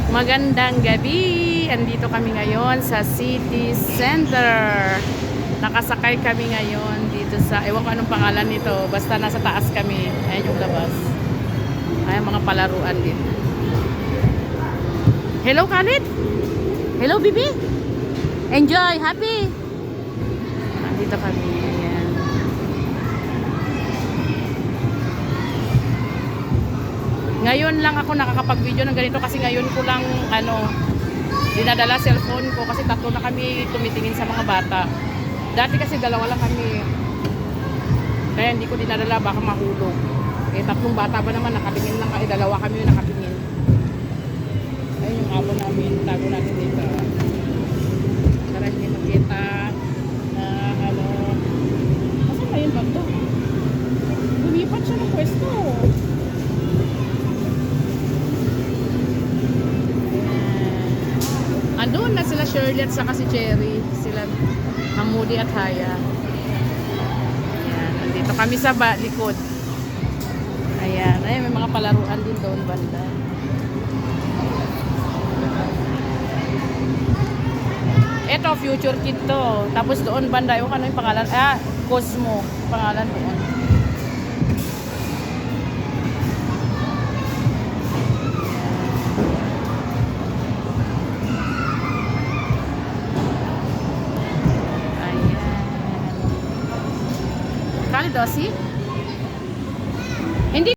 Magandang gabi! Andito kami ngayon sa City Center. Nakasakay kami ngayon dito sa, ewan ko anong pangalan nito, basta nasa taas kami. Ayan yung labas. Ayan mga palaruan din. Hello Khalid! Hello Bibi! Enjoy! Happy! Andito kami. Ayan. Ngayon lang ako nakakapag-video ng ganito kasi ngayon ko lang dinadala cellphone ko kasi tatlo na kami tumitingin sa mga bata. Dati kasi dalawa lang kami. Kaya hindi ko dinadala baka mahulog. Eh tatlong bata ba naman nakatingin lang kaya dalawa kami yung nakatingin. Ayun yung abo namin, tago natin dito. Para hindi makita na Asan na yun ba ito? Lumipat siya ng pwesto. Andun na sila Shirley at saka si Cherry. Sila Hamudi at Haya. Ayan, nandito kami sa likod. Ayan, may mga palaruan din doon banda. Ito, Future Kid to. Tapos doon banda, yung ano yung pangalan? Cosmo. Pangalan doon. Kali dosi?